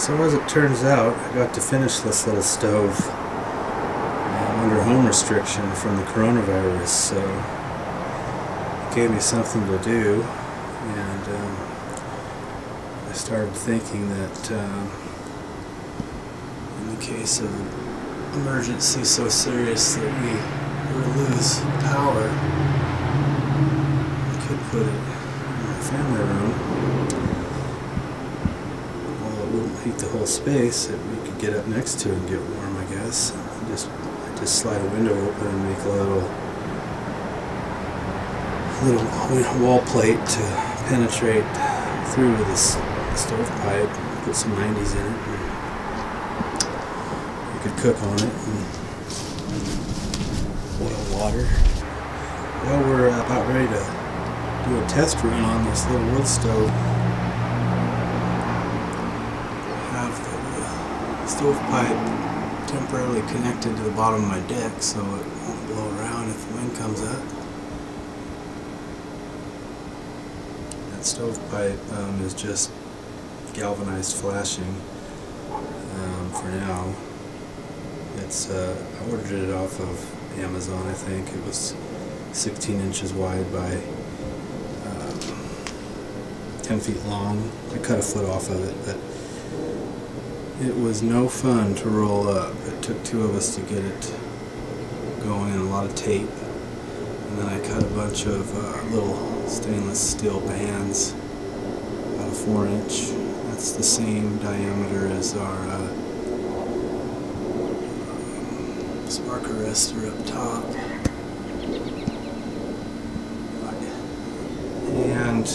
So as it turns out, I got to finish this little stove under home restriction from the coronavirus, so it gave me something to do, and I started thinking that in the case of emergency so serious that we would lose power, I could put it in my family room. It wouldn't heat the whole space. We could get up next to it and get warm, I guess. I just slide a window open and make a little wall plate to penetrate through the stovepipe. Put some 90s in it. You could cook on it and boil water. Well, we're about ready to do a test run on this little wood stove. Stovepipe temporarily connected to the bottom of my deck so it won't blow around if the wind comes up. That stovepipe is just galvanized flashing for now. It's I ordered it off of Amazon, I think. It was 16 inches wide by 10 feet long. I cut a foot off of it, but it was no fun to roll up. It took two of us to get it going, and a lot of tape. And then I cut a bunch of little stainless steel bands, about a 4-inch. That's the same diameter as our spark arrestor up top. And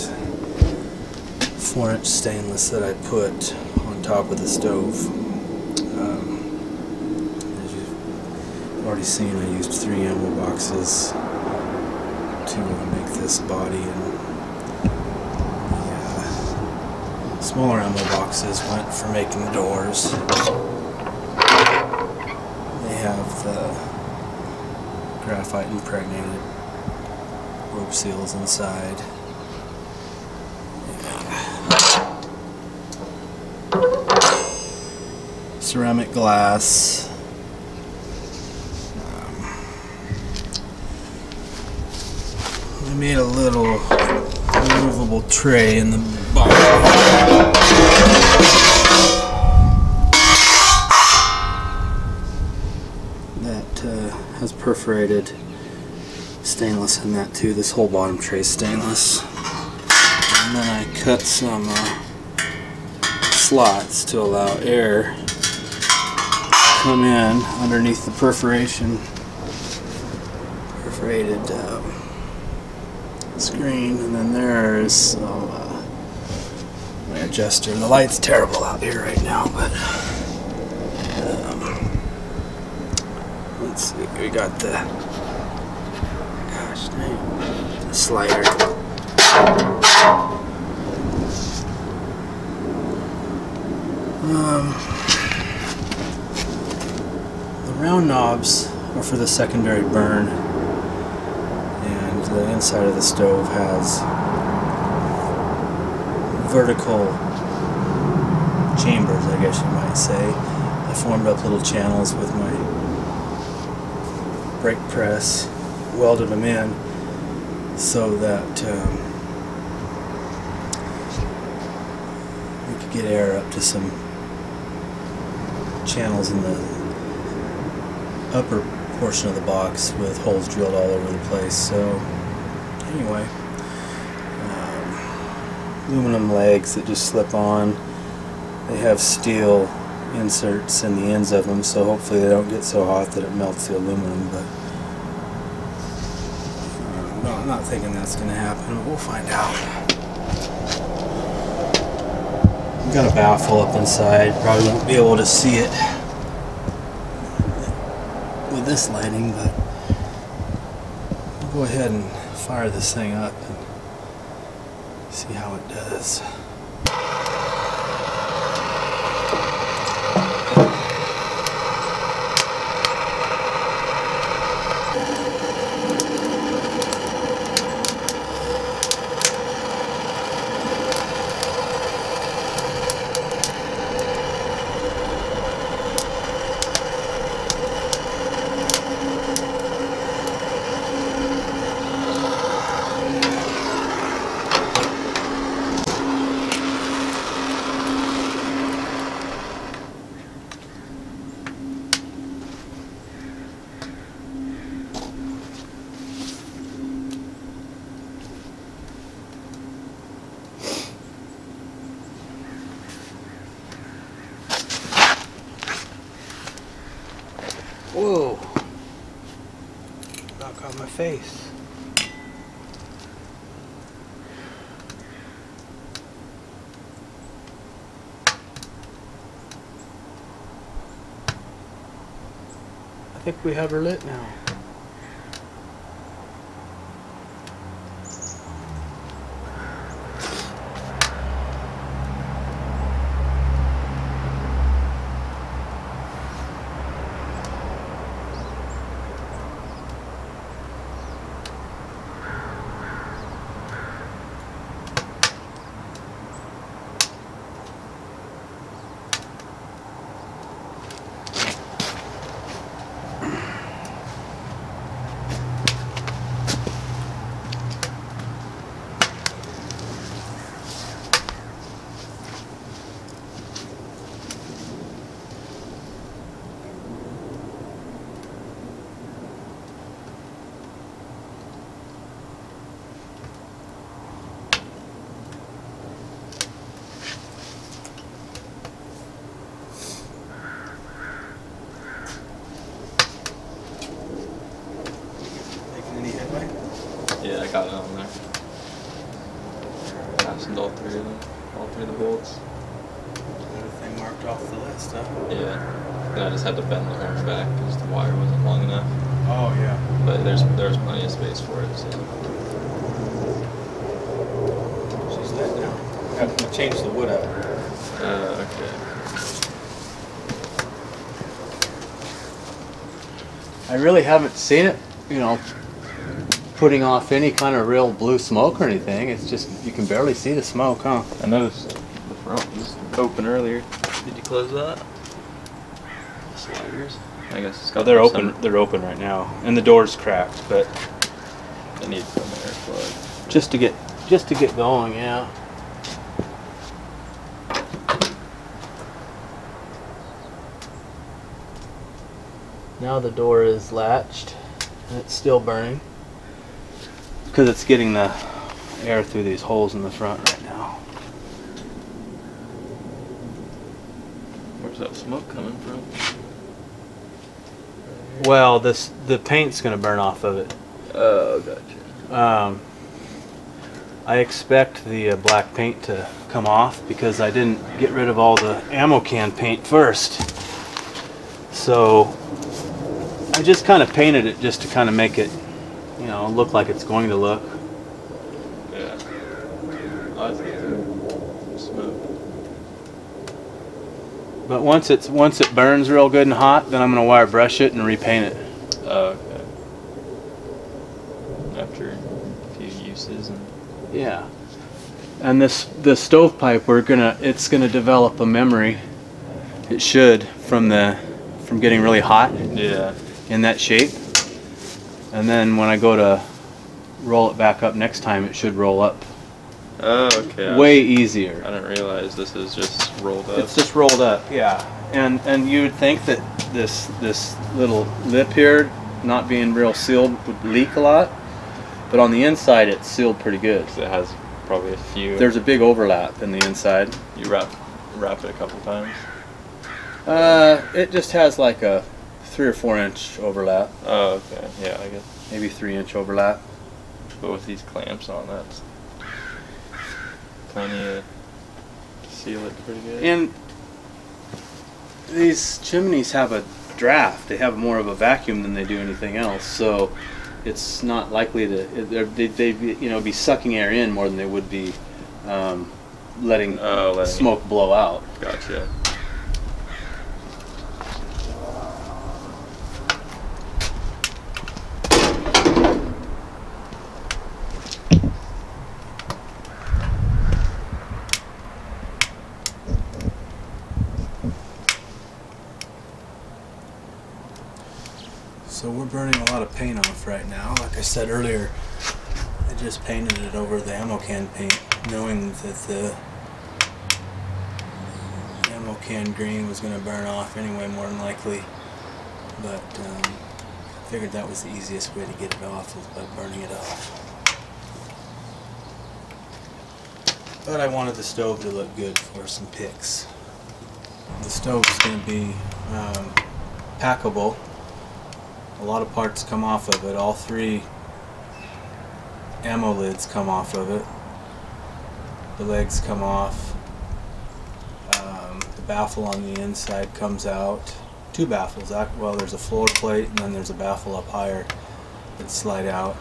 4-inch stainless that I put on top of the stove. As you've already seen, I used 3 ammo boxes to make this body, and the smaller ammo boxes went for making the doors. They have the graphite impregnated rope seals inside. Ceramic glass. I made a little removable tray in the bottom that has perforated stainless in that too. This whole bottom tray is stainless. And then I cut some slots to allow air come in underneath the perforated screen, and then there's my adjuster. The light's terrible out here right now, but let's see. We got the the slider. The round knobs are for the secondary burn, and the inside of the stove has vertical chambers, I guess you might say. I formed up little channels with my brake press, welded them in so that we could get air up to some channels in the upper portion of the box with holes drilled all over the place. So anyway, aluminum legs that just slip on. They have steel inserts in the ends of them, so hopefully they don't get so hot that it melts the aluminum, but no, I'm not thinking that's going to happen, but we'll find out. I've got a baffle up inside. Probably won't be able to see it with this lighting, but I'll go ahead and fire this thing up and see how it does. face. I think we have her lit now. Yeah, I got it on there. Fastened all three of them, all three of the bolts. Everything marked off the list, huh? Yeah. And I just had to bend the hammer back because the wire wasn't long enough. Oh, yeah. But there's plenty of space for it, so. She's lit now. Have to change the wood up. Okay. I really haven't seen it, you know, putting off any kind of real blue smoke or anything. It's just, you can barely see the smoke, huh? I noticed the front was open earlier. Did you close that? The sliders? I guess it's got They're some- open. They're open right now, and the door's cracked. But It needs some airflow. just to get going, yeah. Now the door is latched, and it's still burning because it's getting the air through these holes in the front right now. Where's that smoke coming from? Well, the paint's going to burn off of it. Oh, gotcha. I expect the black paint to come off because I didn't get rid of all the ammo can paint first. So I just kind of painted it just to kind of make it, you know, look like it's going to look. Yeah. Oh, I think it's smoke. But once it burns real good and hot, then I'm going to wire brush it and repaint it. Oh, okay. After a few uses and. Yeah. And the stovepipe, it's gonna develop a memory. It should from getting really hot Yeah. in that shape. And then when I go to roll it back up next time, it should roll up Oh, okay. way easier. I didn't realize this is just rolled up. It's just rolled up, yeah. And you would think that this little lip here, not being real sealed, would leak a lot. But on the inside, it's sealed pretty good. It has probably a few. There's a big overlap in the inside. You wrap it a couple times. It just has like a 3 or 4 inch overlap, Oh, okay. Yeah, I guess. maybe 3 inch overlap. But with these clamps on, that's plenty to seal it pretty good. And these chimneys have a draft. They have more of a vacuum than they do anything else. So it's not likely to they be sucking air in more than they would be letting smoke blow out. Gotcha. So we're burning a lot of paint off right now. Like I said earlier, I just painted it over the ammo can paint, knowing that the ammo can green was going to burn off anyway, more than likely. But I figured that was the easiest way to get it off, was by burning it off. But I wanted the stove to look good for some pics. The stove's going to be packable. A lot of parts come off of it. All three ammo lids come off of it. The legs come off. The baffle on the inside comes out. Two baffles. Well, there's a floor plate and then there's a baffle up higher that slide out.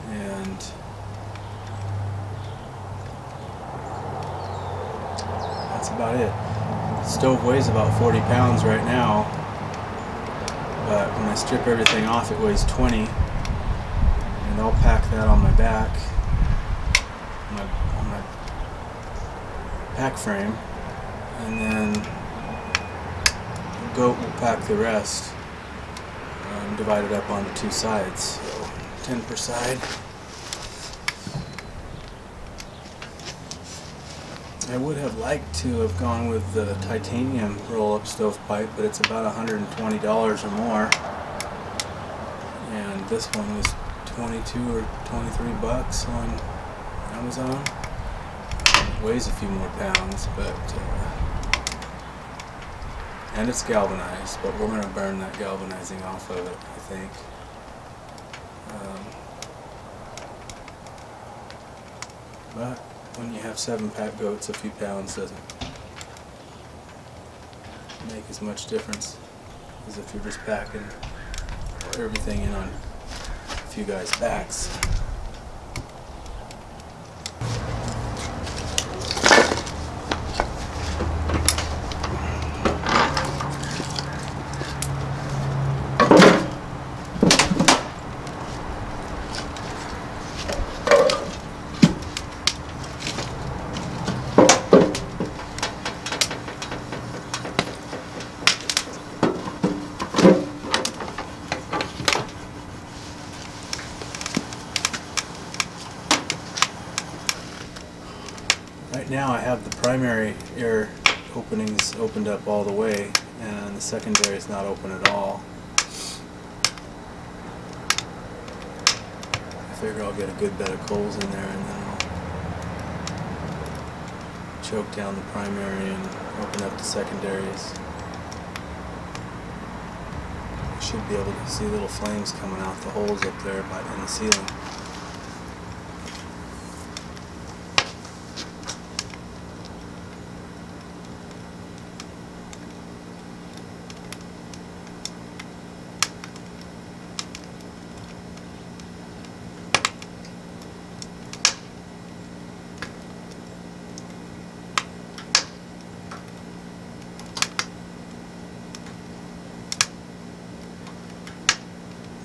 And that's about it. The stove weighs about 40 pounds right now, but when I strip everything off it weighs 20, and I'll pack that on my back, on my pack frame, and then the goat will pack the rest, divided up onto two sides, so 10 per side. I would have liked to have gone with the titanium roll-up stovepipe, but it's about $120 or more. And this one was 22 or 23 bucks on Amazon. It weighs a few more pounds, but and it's galvanized, but we're going to burn that galvanizing off of it, I think. But when you have 7-pack goats, a few pounds doesn't make as much difference as if you're just packing everything in on a few guys' backs. Right now I have the primary air openings opened up all the way, and the secondary is not open at all. I figure I'll get a good bed of coals in there and then I'll choke down the primary and open up the secondaries. I should be able to see little flames coming out the holes up there in the ceiling.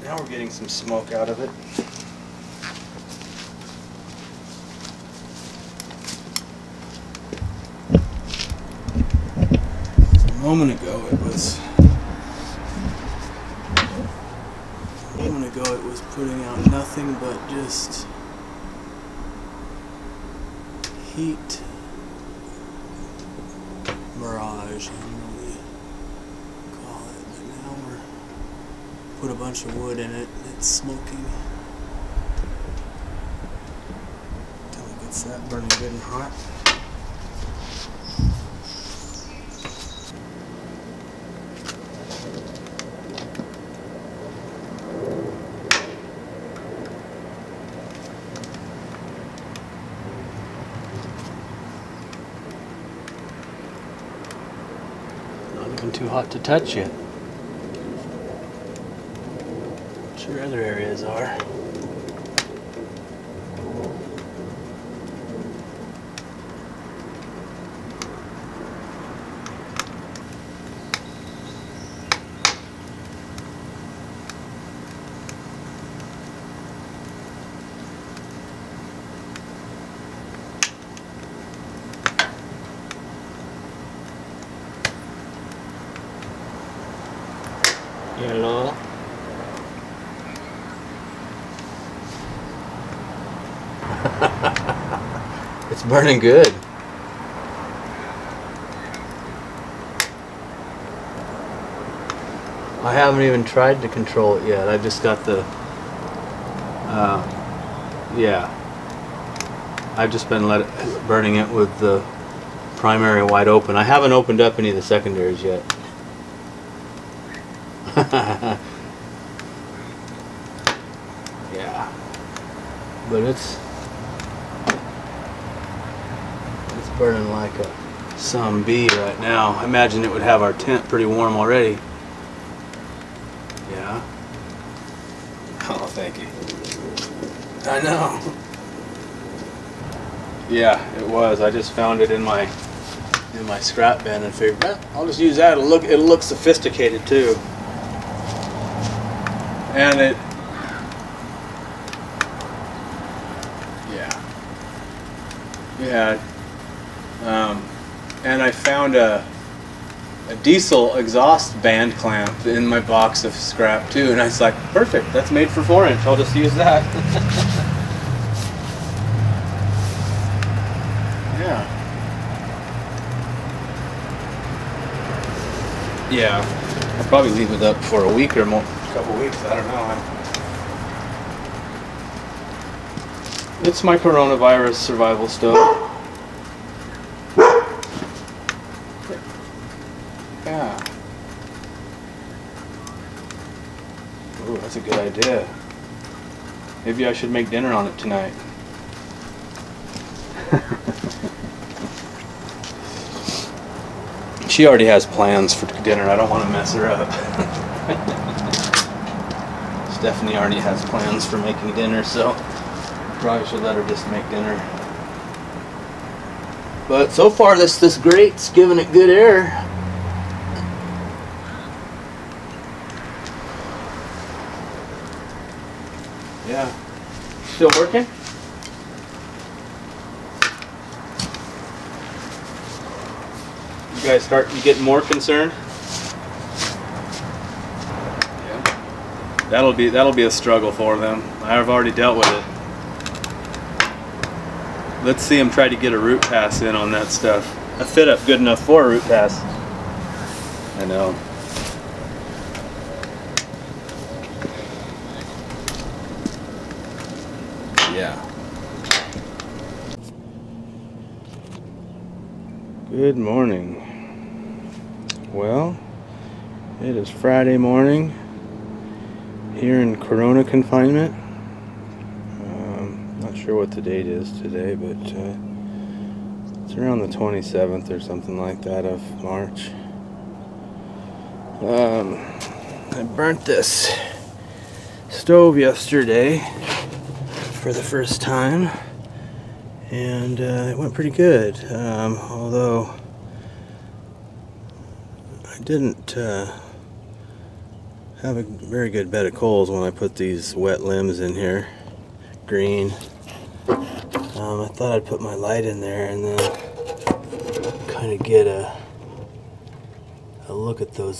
Now we're getting some smoke out of it. A moment ago it was putting out nothing but just heat mirage, I don't know what you call it, but now we're put a bunch of wood in it and it's smoking until it gets that burning good and hot. Not even too hot to touch yet. Sure other areas are. Yellow. It's burning good. I haven't even tried to control it yet. I just got the yeah, I've just been burning it with the primary wide open. I haven't opened up any of the secondaries yet. Yeah. but it's burning like a some bee right now. I imagine it would have our tent pretty warm already. Yeah. Oh, thank you. I know. Yeah, it was. I just found it in my scrap bin and figured, well, I'll just use that. It'll look sophisticated too. And it, yeah. And I found a diesel exhaust band clamp in my box of scrap too, and I was like, perfect, that's made for 4-inch, I'll just use that. Yeah, I'll probably leave it up for a week or more, a couple weeks, I don't know. It's my coronavirus survival stuff. Yeah. Ooh, that's a good idea. Maybe I should make dinner on it tonight. She already has plans for dinner. I don't want to mess her up. Stephanie already has plans for making dinner, so probably should let her just make dinner. But so far this grate's giving it good air. Yeah. Still working? You guys you getting more concerned? Yeah. That'll be a struggle for them. I've already dealt with it. Let's see them try to get a root pass in on that stuff. A fit up good enough for a root pass. I know. Yeah. Good morning. Well, it is Friday morning here in Corona confinement. Not sure what the date is today, but it's around the 27th or something like that of March. I burnt this stove yesterday for the first time, and it went pretty good, although I didn't have a very good bed of coals when I put these wet limbs in here, green. I thought I'd put my light in there and then kind of get a look at the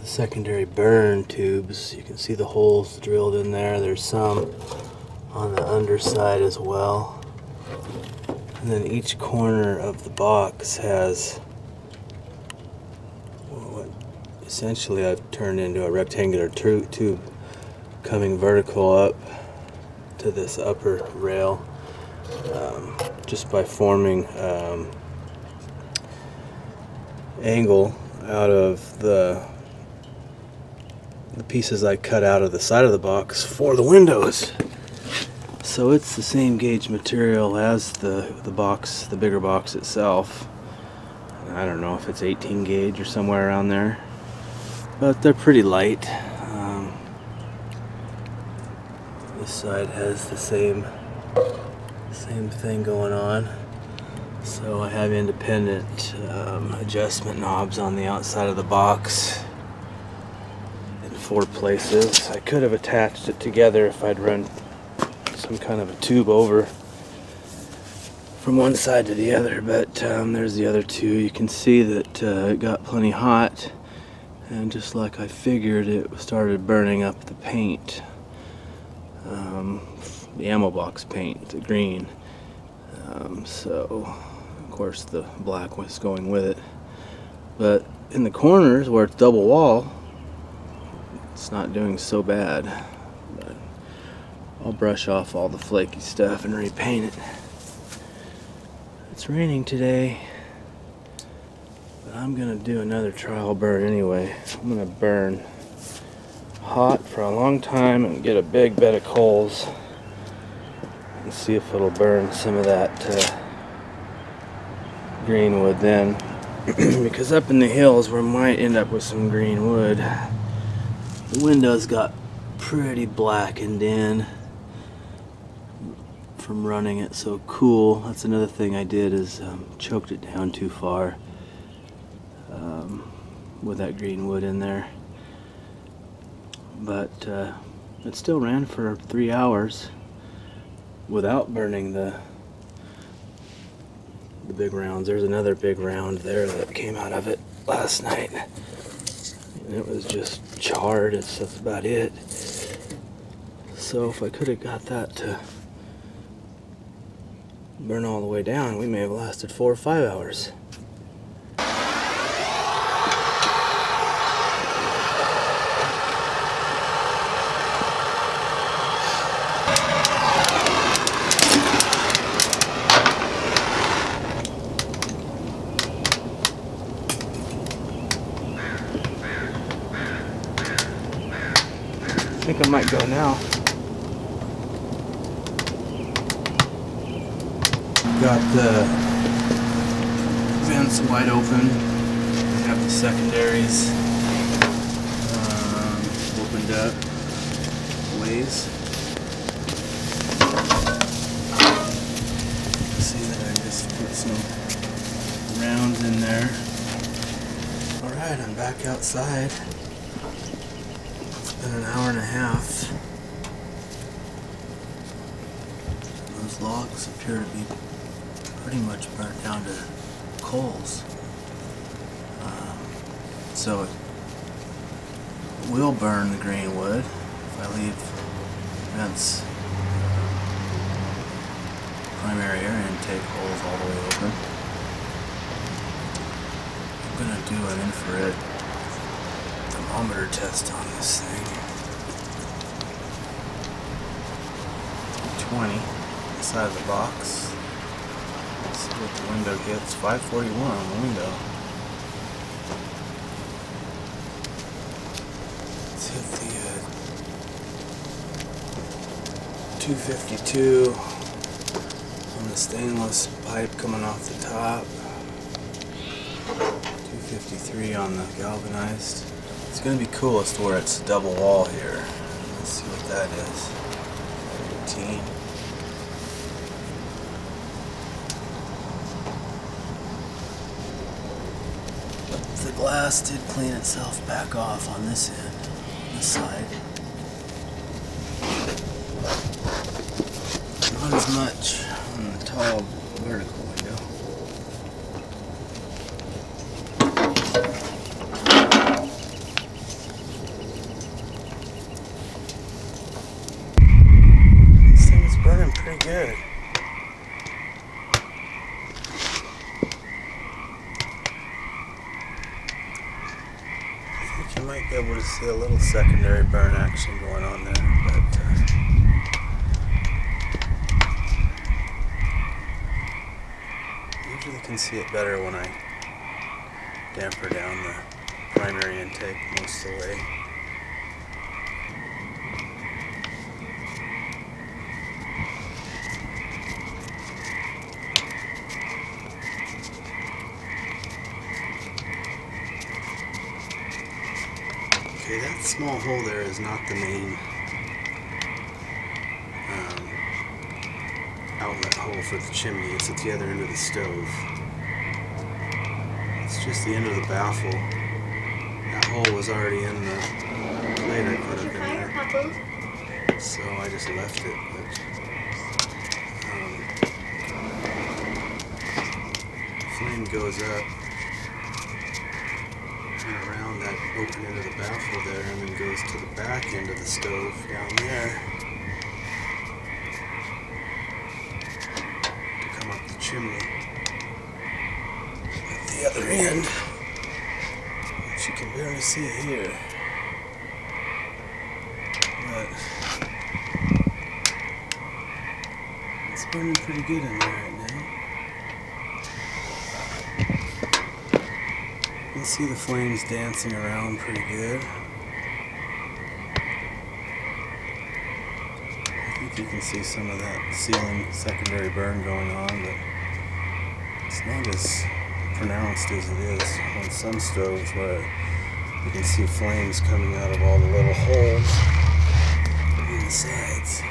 secondary burn tubes. You can see the holes drilled in there. There's some on the underside as well. And then each corner of the box has what essentially I've turned into a rectangular tube coming vertical up to this upper rail, just by forming angle out of the pieces I cut out of the side of the box for the windows. So it's the same gauge material as the box, the bigger box itself. I don't know if it's 18 gauge or somewhere around there, but they're pretty light. This side has the same thing going on. So I have independent adjustment knobs on the outside of the box in 4 places. I could have attached it together if I'd run some kind of a tube over from one side to the other, but there's the other 2. You can see that it got plenty hot, and just like I figured, it started burning up the paint, the ammo box paint, the green. So of course the black was going with it, but in the corners where it's double wall, it's not doing so bad. But I'll brush off all the flaky stuff and repaint it. It's raining today, but I'm gonna do another trial burn anyway. I'm gonna burn hot for a long time and get a big bed of coals and see if it'll burn some of that green wood then. Because up in the hills we might end up with some green wood. The windows got pretty blackened in from running it so cool. That's another thing I did, is choked it down too far with that green wood in there. But it still ran for 3 hours without burning the big rounds. There's another big round there that came out of it last night, and it was just charred. That's about it. So if I could have got that to burn all the way down, we may have lasted 4 or 5 hours. I think I might go now. Got the vents wide open. We have the secondaries opened up ways. See that I just put some rounds in there. Alright, I'm back outside. It's been an hour and a half. Those logs appear to be pretty much burnt down to coals. So it will burn the green wood if I leave vents, primary air intake holes all the way open. I'm going to do an infrared thermometer test on this thing. 20 inside of the box. Let's see what the window gets. 541 on the window. Let's hit the 252 on the stainless pipe coming off the top. 253 on the galvanized. It's going to be cool as to where it's double wall here. Let's see what that is. 18. The glass did clean itself back off on this end, this side. Not as much on the tall vertical window. This thing's burning pretty good. You might be able to see a little secondary burn action going on there, but usually can see it better when I damper down the primary intake most of the way. Okay, that small hole there is not the main outlet hole for the chimney. It's at the other end of the stove. It's just the end of the baffle. That hole was already in the plate I put up in there. So I just left it. But flame goes up and around that open end of the baffle there, and then goes to the back end of the stove down there to come up the chimney. At the other end, which you can barely see here, but it's burning pretty good in there right now. You can see the flames dancing around pretty good. I think You can see some of that ceiling secondary burn going on, but it's not as pronounced as it is on some stoves where you can see flames coming out of all the little holes in the sides.